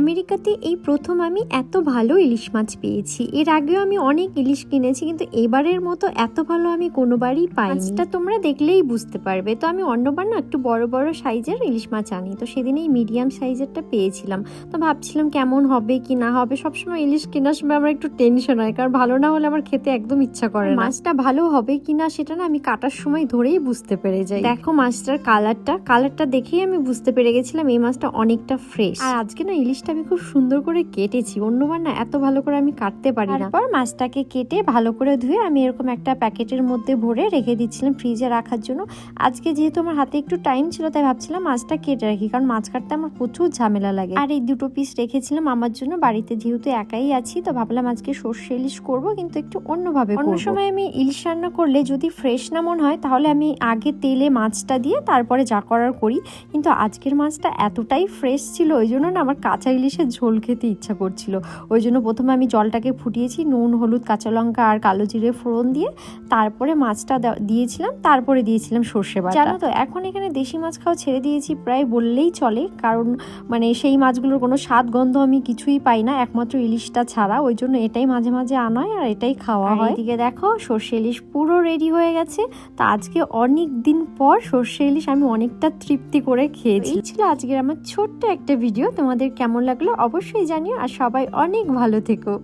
আমেরিকাতে এই প্রথম আমি এত ভালো ইলিশ মাছ পেয়েছি। এর আগেও আমি অনেক ইলিশ কিনেছি, কিন্তু এবারের মতো এত ভালো আমি কোনোবারই পাইনি। মাছটা তোমরা দেখলেই বুঝতে পারবে। তো আমি অন্যবার না একটু বড় বড় সাইজের ইলিশ মাছ আনি, তো সেদিন এই মিডিয়াম সাইজেরটা পেয়েছিলাম। তো ভাবছিলাম কেমন হবে কি না হবে। সবসময় ইলিশ কেনার সময় আমার একটু টেনশন হয়, কারণ ভালো না হলে আমার খেতে একদম ইচ্ছা করে না। মাছটা ভালো হবে কিনা সেটা না আমি কাটার সময় ধরেই বুঝতে পেরে যাই। দেখো মাছটার কালারটা দেখেই আমি বুঝতে পেরে গেছিলাম এই মাছটা অনেকটা ফ্রেশ। আর আজকে না ইলিশটা আমি খুব সুন্দর করে কেটেছি, অন্যবার না এত ভালো করে আমি কাটতে পারি না। তারপর মাছটাকে কেটে ভালো করে ধুয়ে আমি এরকম একটা প্যাকেটের মধ্যে ভরে রেখে দিচ্ছিলাম ফ্রিজে রাখার জন্য। আজকে যেহেতু আমার হাতে একটু টাইম ছিল, তাই ভাবছিলাম মাছটা কেটে রাখি, কারণ মাছ কাটতে আমার প্রচুর ঝামেলা লাগে। আর এই দুটো পিস রেখেছিলাম আমার জন্য, বাড়িতে যেহেতু একাই আছি তো ভাবলাম আজকে সর্ষে ইলিশ করবো, কিন্তু একটু অন্যভাবে। অন্য সময় আমি ইলিশ রান্না করলে যদি ফ্রেশ না মনে হয় তাহলে আমি আগে তেলে মাছটা দিয়ে তারপরে যা করার করি, কিন্তু আজকের মাছটা এতটাই ফ্রেশ ছিল ওই জন্য না আমার কাঁচা ইলিশের ঝোল খেতে ইচ্ছা করছিল। ওই জন্য প্রথমে আমি জলটাকে ফুটিয়েছি, নুন হলুদ কাঁচা লঙ্কা আর কালো জিরে ফোড়ন দিয়ে, তারপরে মাছটা দিয়েছিলাম, তারপরে দিয়েছিলাম সর্ষে বাটা। জানো তো এখন এখানে দেশি মাছ খাওয়া ছেড়ে দিয়েছি প্রায় বললেই চলে, কারণ মানে সেই মাছগুলোর কোনো স্বাদ গন্ধ আমি কিছুই পাই না, একমাত্র ইলিশটা ছাড়া। ওই জন্য এটাই মাঝে মাঝে আনা হয় আর এটাই খাওয়া হয়। এদিকে দেখো সর্ষে ইলিশ পুরো রেডি হয়ে গেছে। তো আজকে অনেক দিন পর সর্ষে ইলিশ আমি অনেকটা তৃপ্তি করে খেয়েছি। এই ছিল আজকের আমার ছোট্ট একটা ভিডিও। তোমাদের কেমন লাগলো অবশ্যই জানিও, আর সবাই অনেক ভালো থেকো।